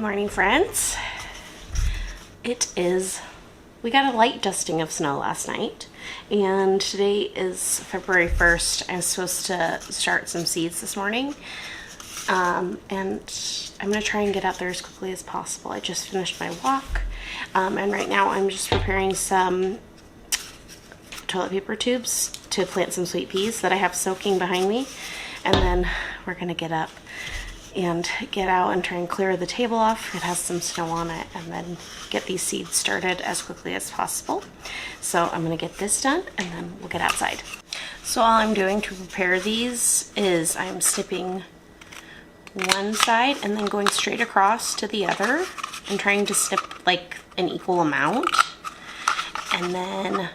morning, friends. We got a light dusting of snow last night, and today is February 1st. I was supposed to start some seeds this morning, and I'm going to try and get out there as quickly as possible. I just finished my walk, and right now I'm just preparing some toilet paper tubes to plant some sweet peas that I have soaking behind me, and then we're going to get up and get out and try and clear the table off. It has some snow on it, and then get these seeds started as quickly as possible. So I'm gonna get this done and then we'll get outside. So all I'm doing to prepare these is I'm snipping one side and then going straight across to the other and trying to snip like an equal amount, and then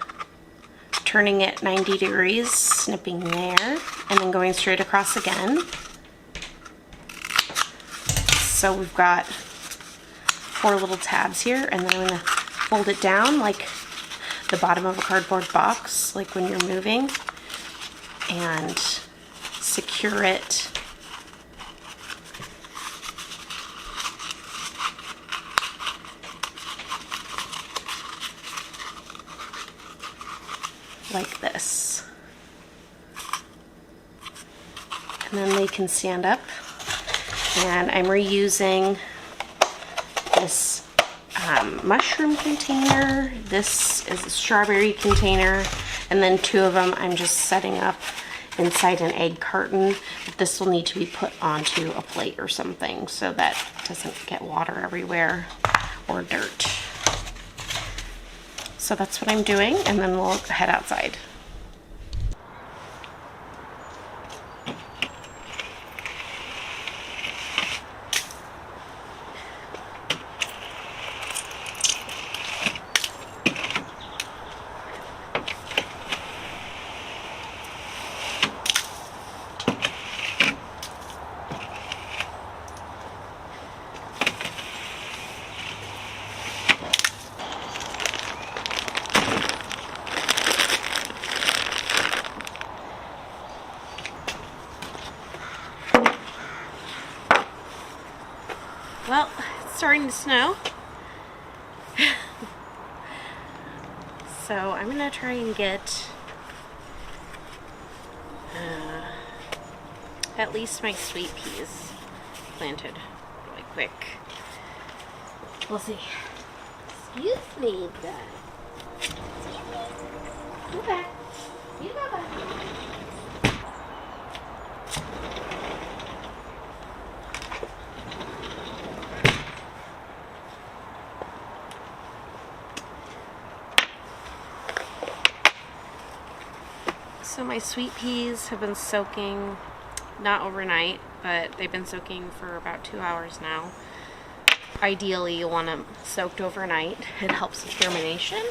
turning it 90 degrees, snipping there, and then going straight across again. So we've got 4 little tabs here, and then I'm going to fold it down like the bottom of a cardboard box, like when you're moving, and secure it like this. And then they can stand up. And I'm reusing this mushroom container. This is a strawberry container, and then 2 of them I'm just setting up inside an egg carton. This will need to be put onto a plate or something so that it doesn't get water everywhere or dirt. So that's what I'm doing, and then we'll head outside. Well, it's starting to snow, so I'm going to try and get at least my sweet peas planted really quick. We'll see. Excuse me, Dad. Excuse me. Go back. You go back. So my sweet peas have been soaking, not overnight, but they've been soaking for about 2 hours now. Ideally, you want them soaked overnight. It helps with germination.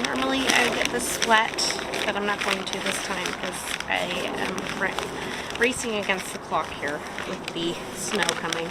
Normally I would get this wet, but I'm not going to this time because I am racing against the clock here with the snow coming.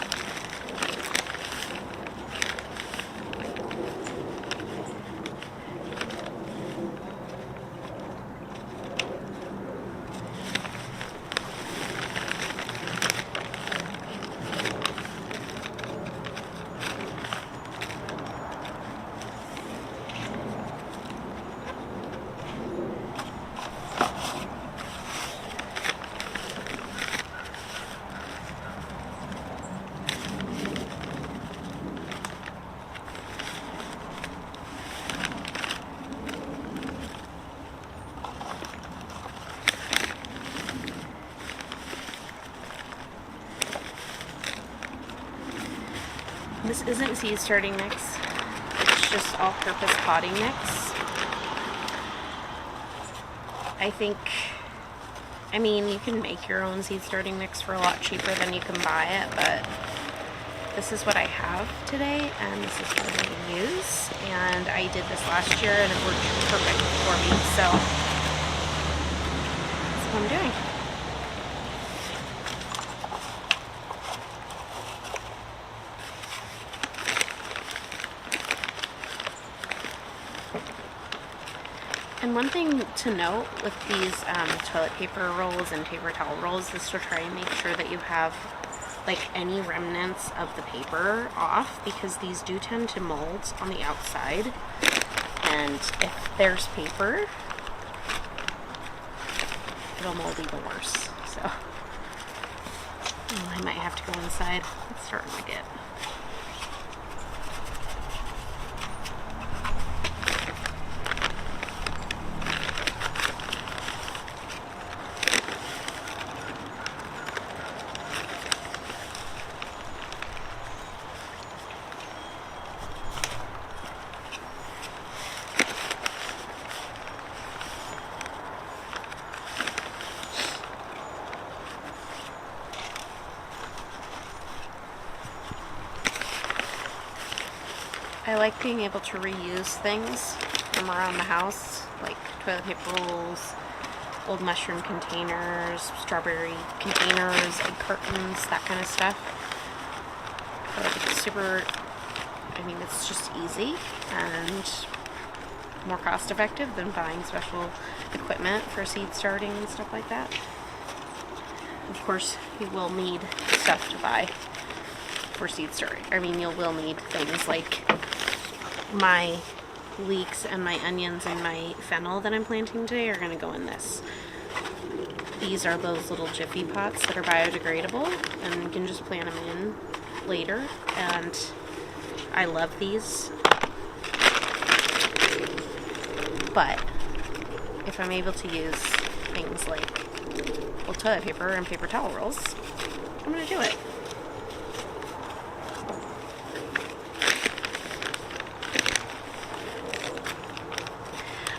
This isn't seed starting mix, it's just all-purpose potting mix. I mean, you can make your own seed starting mix for a lot cheaper than you can buy it, but this is what I have today, and this is what I'm going to use. And I did this last year, and it worked perfect for me, so that's what I'm doing. And one thing to note with these toilet paper rolls and paper towel rolls is to try and make sure that you have like any remnants of the paper off, because these do tend to mold on the outside, and if there's paper, it'll mold even worse. So I might have to go inside. It's starting to get I like being able to reuse things from around the house, like toilet paper rolls, old mushroom containers, strawberry containers, egg cartons, that kind of stuff. I feel like it's super, it's just easy and more cost effective than buying special equipment for seed starting and stuff like that. Of course, you will need stuff to buy for seed starting. You will need things like my leeks and my onions and my fennel that I'm planting today are going to go in this. These are those little jiffy pots that are biodegradable, and you can just plant them in later, and I love these. But if I'm able to use things like old toilet paper and paper towel rolls, I'm going to do it.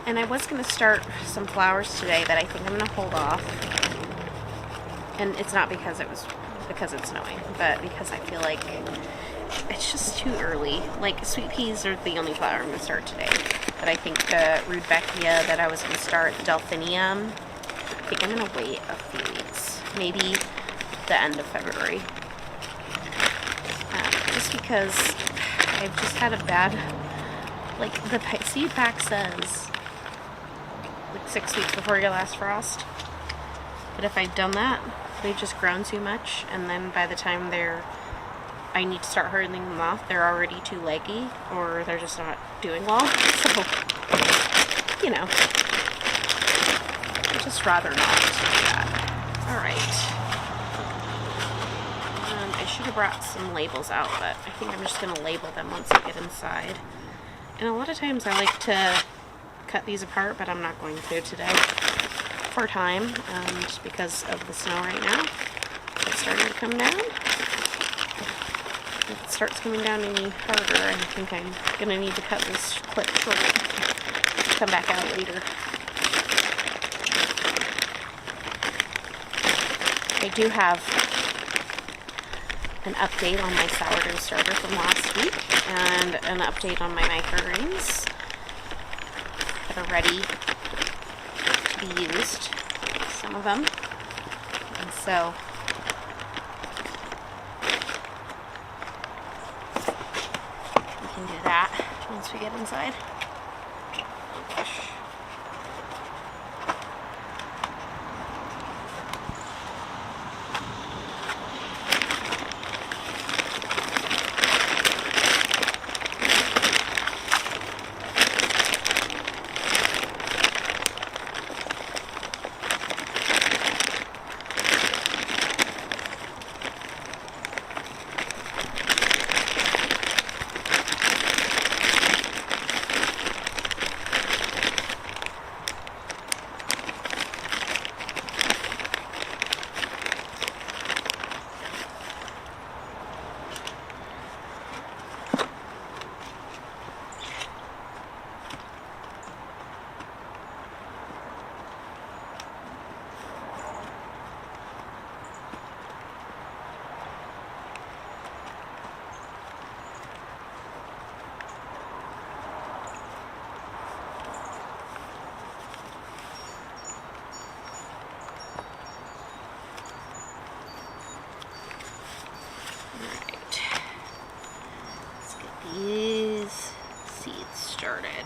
And I was going to start some flowers today that I think I'm going to hold off. And it's not because it's snowing, but because I feel like it's just too early. Like, sweet peas are the only flower I'm going to start today. But I think the Rudbeckia that I was going to start, Delphinium, I think I'm going to wait a few weeks. Maybe the end of February. Just because I've just had a bad, like, the seed pack says 6 weeks before your last frost. But if I'd done that, they've just grown too much, and then by the time I need to start herding them off, they're already too leggy, or they're just not doing well. So, I'd just rather not do that. Alright. I should have brought some labels out, but I think I'm just going to label them once I get inside. And a lot of times I like to cut these apart, but I'm not going to today for time, and because of the snow right now. It's starting to come down. If it starts coming down any harder, I think I'm going to need to cut this clip short. Come back out later. I do have an update on my sourdough starter from last week, and an update on my microgreens that are ready to be used, some of them. And so we can do that once we get inside.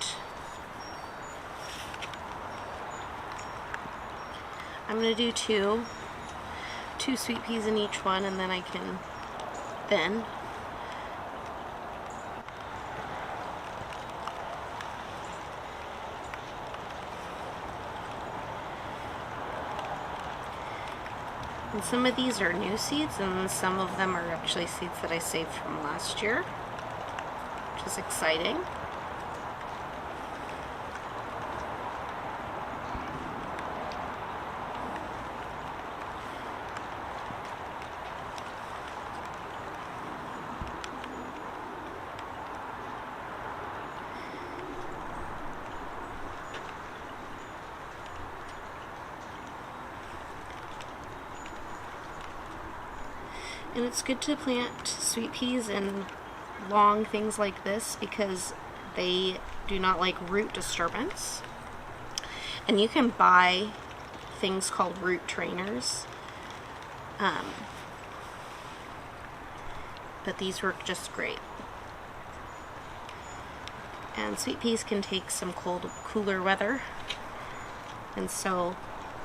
out. I'm going to do two sweet peas in each one, and then I can thin. And some of these are new seeds, and some of them are actually seeds that I saved from last year, which is exciting. And it's good to plant sweet peas in long things like this because they do not like root disturbance. And you can buy things called root trainers. But these work just great. And sweet peas can take some cooler weather. And so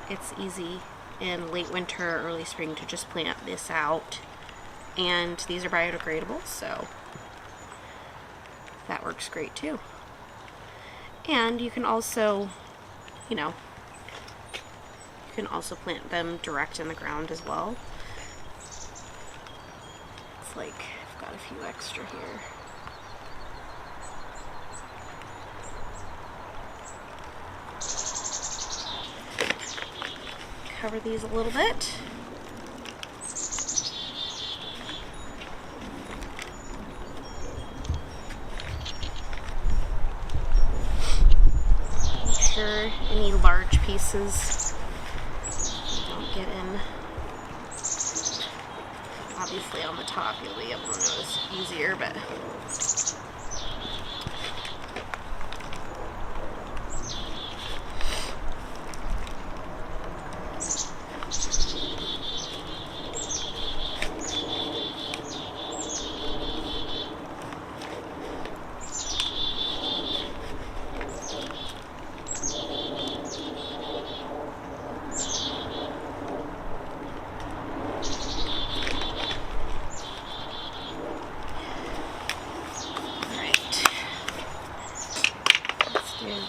it's easy in late winter, early spring to just plant this out. And these are biodegradable, so that works great too. And you can also, you can also plant them direct in the ground as well. It's like, I've got a few extra here. Cover these a little bit. Any large pieces don't get in. Obviously on the top you'll be able to notice easier, but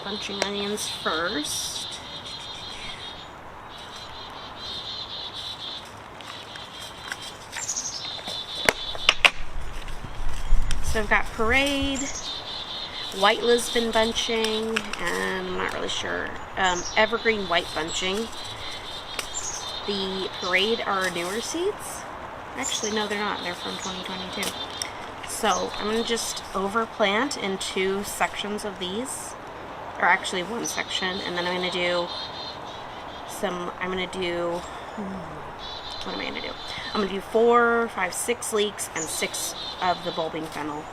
bunching onions first. So I've got Parade, White Lisbon bunching, and I'm not really sure, Evergreen White bunching. The Parade are newer seeds. Actually, no, they're not. They're from 2022. So I'm going to just overplant in 2 sections of these. Or actually 1 section, and then I'm going to do what am I going to do? I'm going to do 4, 5, 6 leeks and 6 of the bulbing fennel.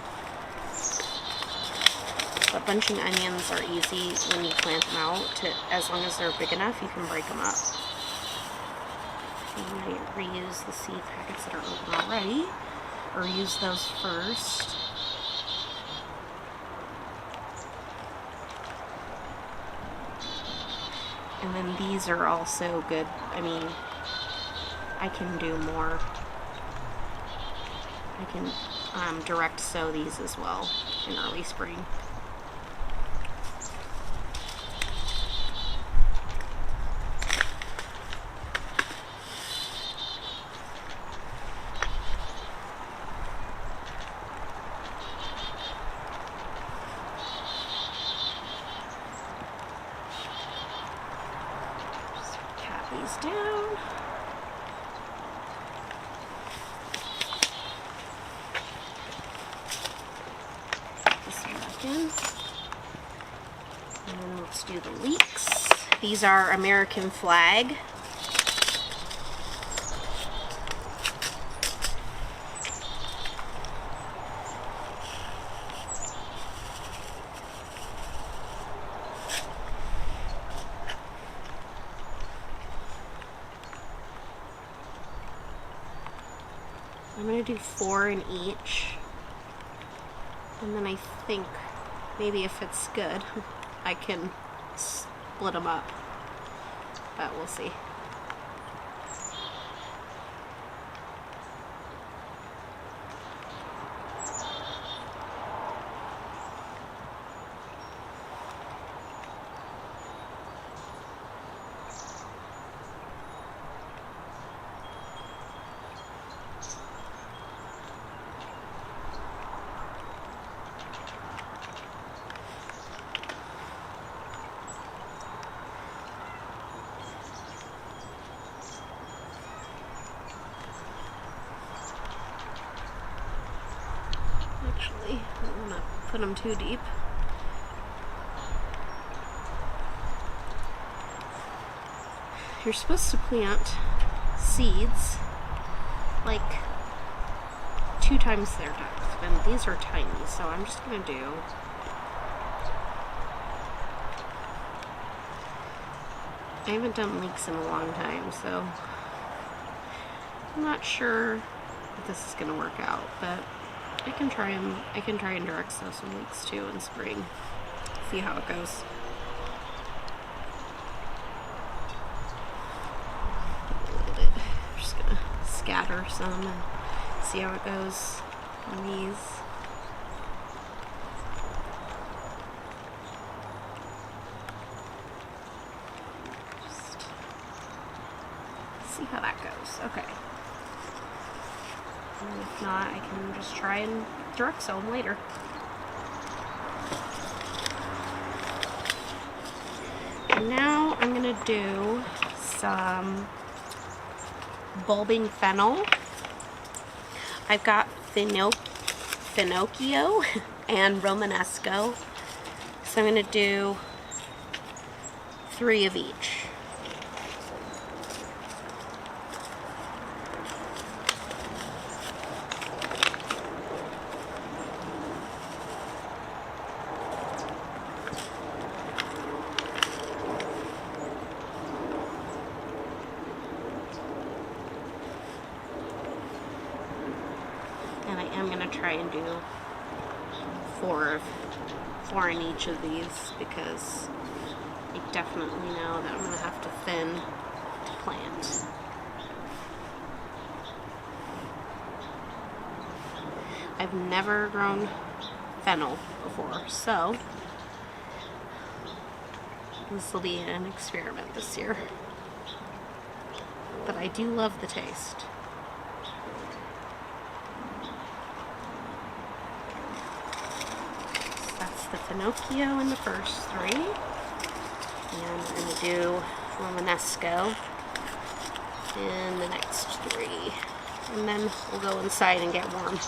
But bunching onions are easy when you plant them out. As long as they're big enough, you can break them up. You might reuse the seed packets that are open already, or use those first. And then these are also good. I mean, I can do more. I can direct sow these as well in early spring. These down. This one back in. And then let's do the leeks. These are American Flag. I'm going to do 4 in each, and then I think maybe if it's good, I can split them up, but we'll see. Actually, I don't want to put them too deep. You're supposed to plant seeds like 2 times their depth, and these are tiny, so I'm just going to do I haven't done leeks in a long time, so I'm not sure if this is going to work out, but I can try and direct sow some leeks too in spring. See how it goes. Just gonna scatter some and see how it goes on these. Just see how that goes. Okay. And if not, I can just try and direct sow them later. And now I'm going to do some bulbing fennel. I've got Finocchio and Romanesco. So I'm going to do 3 of each. And I am going to try and do 4 in each of these because I definitely know that I'm going to have to thin to plant. I've never grown fennel before, so this will be an experiment this year. But I do love the taste. The Finocchio in the first 3, and I'm going to do Romanesco in the next 3, and then we'll go inside and get warm.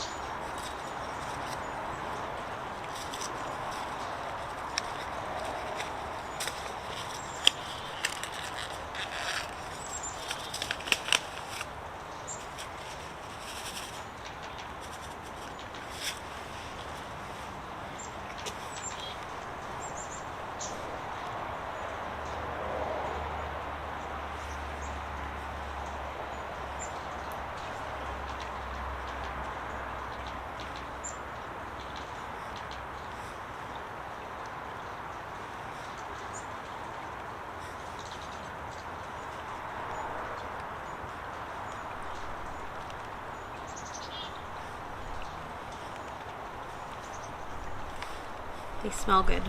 They smell good.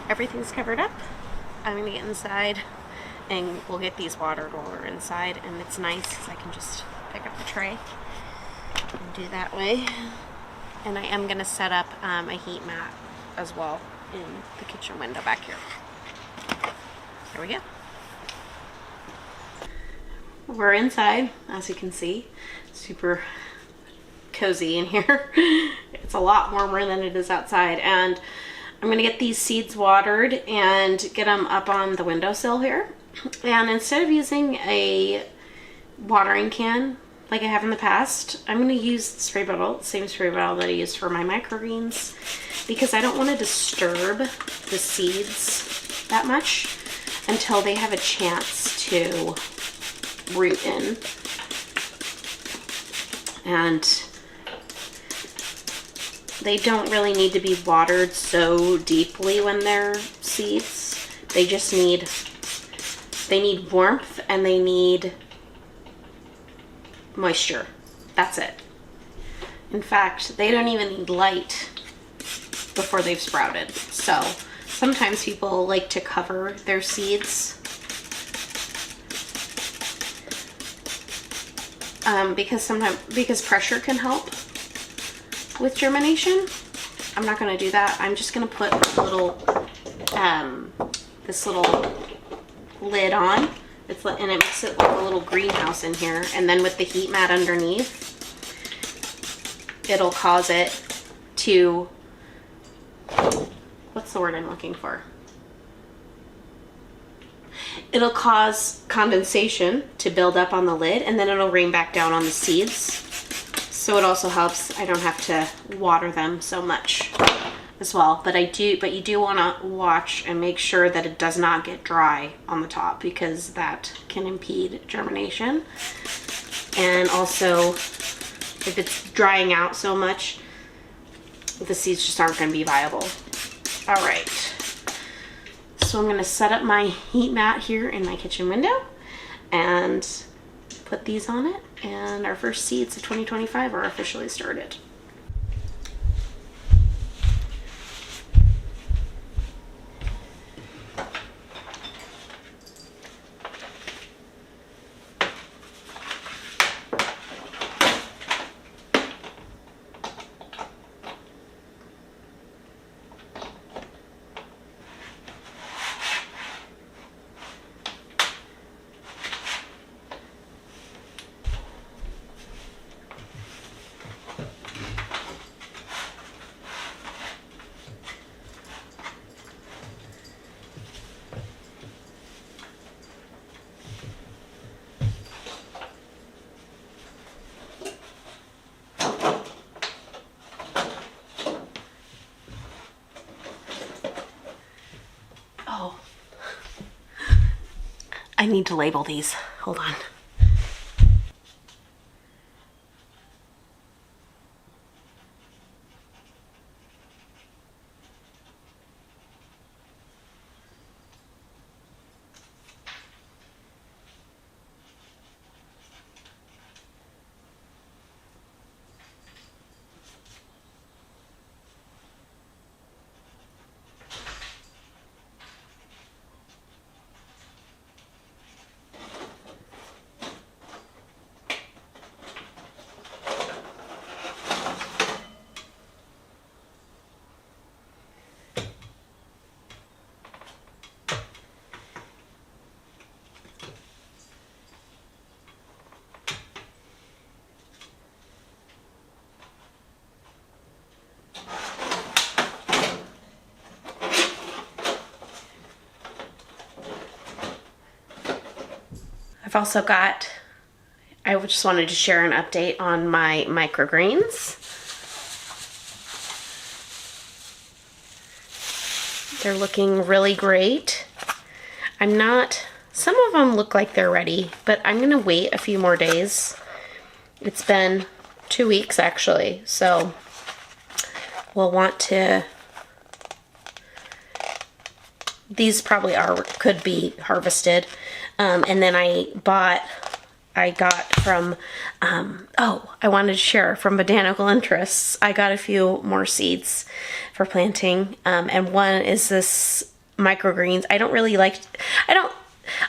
Everything's covered up. I'm gonna get inside and we'll get these watered while we're inside, and it's nice because I can just pick up the tray and do that way. And I am gonna set up a heat mat as well in the kitchen window back here. There we go. we're inside, as you can see. Super cozy in here. It's a lot warmer than it is outside, and I'm gonna get these seeds watered and get them up on the windowsill here. And instead of using a watering can like I have in the past, I'm gonna use the spray bottle, same spray bottle that I used for my microgreens, because I don't want to disturb the seeds that much until they have a chance to root in. And they don't really need to be watered so deeply when they're seeds. They just need warmth and they need moisture. That's it. In fact, they don't even need light before they've sprouted. So sometimes people like to cover their seeds because pressure can help with germination. I'm not going to do that. I'm just going to put a little this little lid on. And it makes it like a little greenhouse in here. And then with the heat mat underneath, it'll cause it to, what's the word I'm looking for? It'll cause condensation to build up on the lid, and then it'll rain back down on the seeds. So it also helps I don't have to water them so much as well. But you do want to watch and make sure that it does not get dry on the top, because that can impede germination. And also, if it's drying out so much, the seeds just aren't going to be viable. All right. So I'm going to set up my heat mat here in my kitchen window and put these on it, and our first seeds of 2025 are officially started. I need to label these. Hold on. I've also got, I just wanted to share an update on my microgreens. They're looking really great. Some of them look like they're ready, but I'm gonna wait a few more days. It's been 2 weeks actually, so we'll want to, these probably could be harvested. And then I got from, I wanted to share from Botanical Interests. I got a few more seeds for planting. And one is this microgreens. A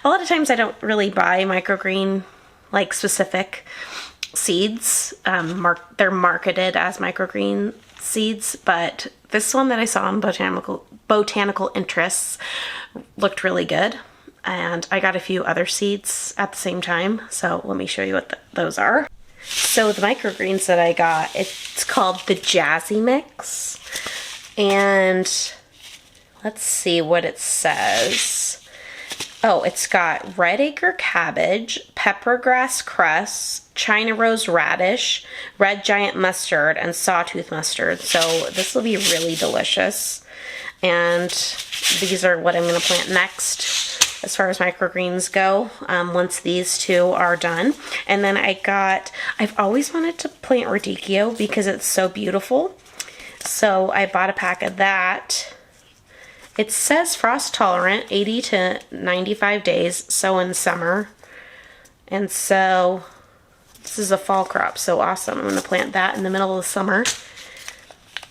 lot of times I don't really buy microgreen, like specific seeds. They're marketed as microgreen seeds, but this one that I saw on Botanical Interests looked really good. and I got a few other seeds at the same time, so let me show you what those are. So the microgreens that I got, it's called the Jazzy Mix, and let's see what it says. Oh, it's got red acre cabbage, peppergrass cress, China rose radish, red giant mustard, and sawtooth mustard. So this will be really delicious. And these are what I'm going to plant next as far as microgreens go, once these two are done. And then I've always wanted to plant radicchio because it's so beautiful. So I bought a pack of that. It says frost tolerant, 80 to 95 days, so in summer. And so this is a fall crop, so awesome. I'm going to plant that in the middle of the summer.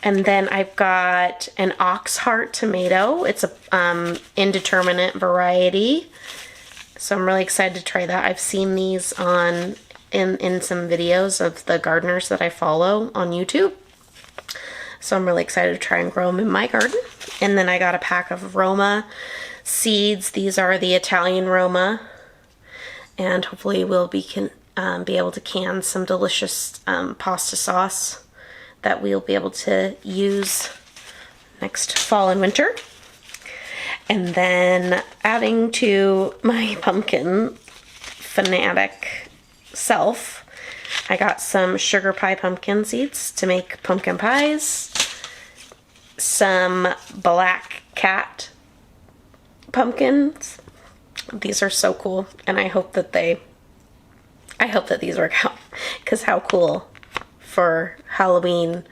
And then I've got an ox heart tomato. It's a indeterminate variety. So I'm really excited to try that. I've seen these in some videos of the gardeners that I follow on YouTube. So I'm really excited to try and grow them in my garden. And then I got a pack of Roma seeds. These are the Italian Roma. And hopefully we'll be able to can some delicious pasta sauce that we'll be able to use next fall and winter. And then adding to my pumpkin fanatic self, I got some sugar pie pumpkin seeds to make pumpkin pies, some black cat pumpkins. These are so cool, and I hope that these work out, because how cool for Halloween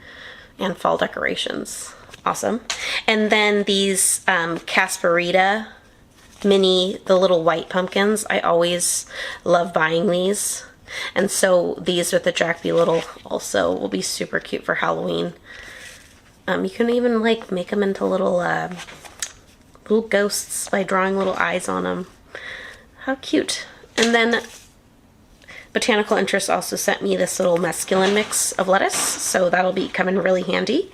and fall decorations. Awesome. And then these Casperita mini, the little white pumpkins. I always love buying these. And so these with the Jack Be Little also will be super cute for Halloween. You can even like make them into little ghosts by drawing little eyes on them. How cute. And then Botanical Interest also sent me this little mesclun mix of lettuce, so that'll be coming really handy.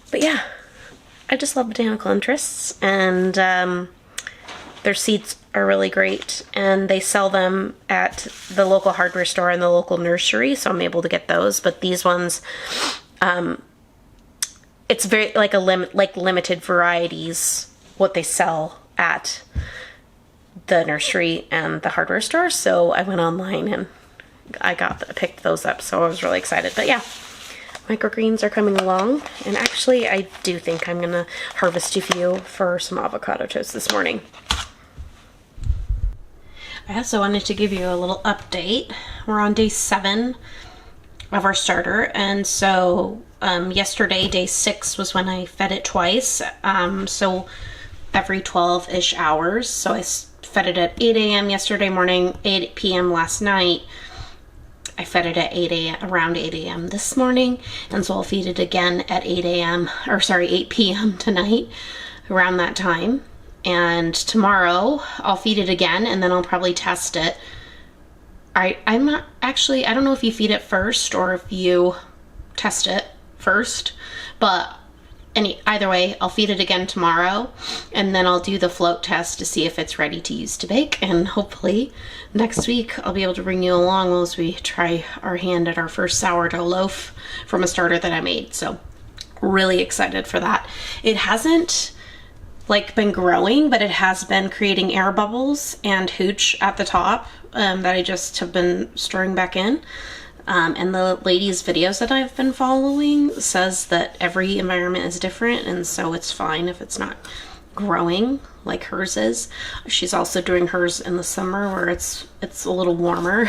But yeah, I just love Botanical Interests, and their seeds are really great, and they sell them at the local hardware store and the local nursery, so I'm able to get those. But these ones, it's very like limited varieties what they sell at the nursery and the hardware store. So I went online and I picked those up, so I was really excited. But yeah, microgreens are coming along, and actually I do think I'm gonna harvest a few for some avocado toast this morning. I also wanted to give you a little update. We're on day 7 of our starter, and so yesterday, day 6, was when I fed it twice, so every 12-ish hours. So I fed it at 8 a.m. yesterday morning, 8 p.m. last night. I fed it at around 8 a.m. this morning, and so I'll feed it again at 8 p.m. tonight, around that time. And tomorrow I'll feed it again, and then I'll probably test it. I'm not actually, I don't know if you feed it first or if you test it first, but either way, I'll feed it again tomorrow, and then I'll do the float test to see if it's ready to use to bake. And hopefully next week I'll be able to bring you along as we try our hand at our first sourdough loaf from a starter that I made. So really excited for that. It hasn't been growing, but it has been creating air bubbles and hooch at the top that I just have been stirring back in. And the lady's videos that I've been following says that every environment is different, and so it's fine if it's not growing like hers is. She's also doing hers in the summer where it's a little warmer.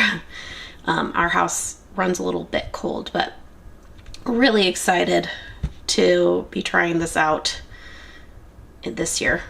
Our house runs a little bit cold, but really excited to be trying this out this year.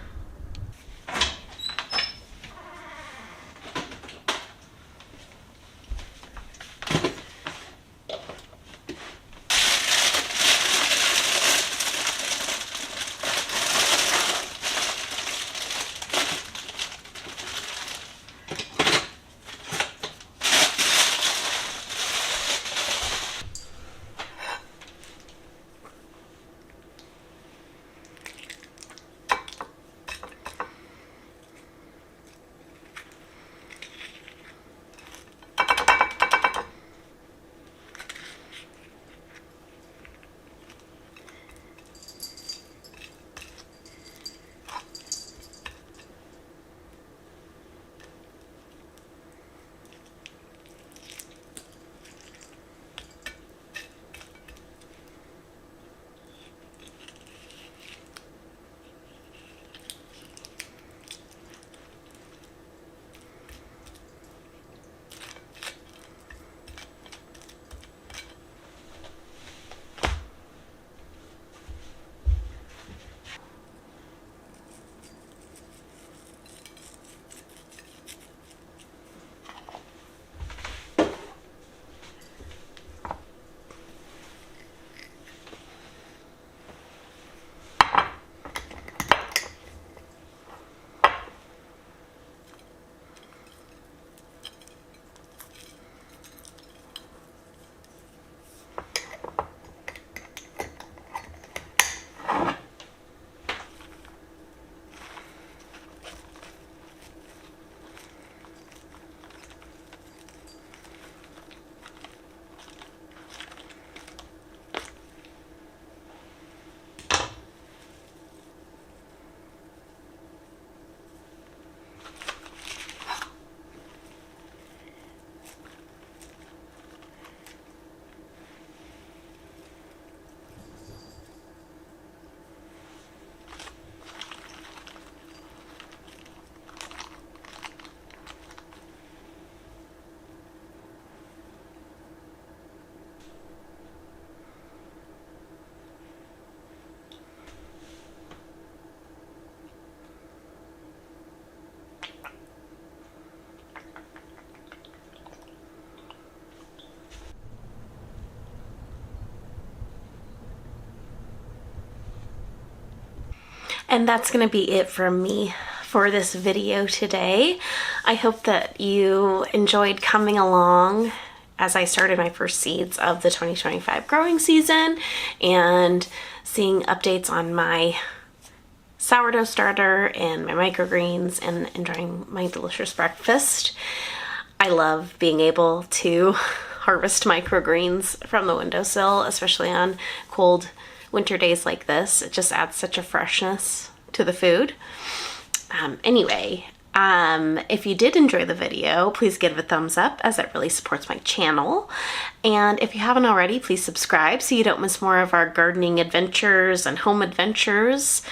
And that's going to be it from me for this video today. I hope that you enjoyed coming along as I started my first seeds of the 2025 growing season and seeing updates on my sourdough starter and my microgreens and enjoying my delicious breakfast. I love being able to harvest microgreens from the windowsill, especially on cold winter days like this. It just adds such a freshness to the food. If you did enjoy the video, please give it a thumbs up as it really supports my channel. And if you haven't already, please subscribe so you don't miss more of our gardening adventures and home adventures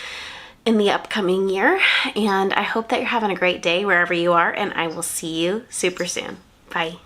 in the upcoming year. And I hope that you're having a great day wherever you are, and I will see you super soon. Bye.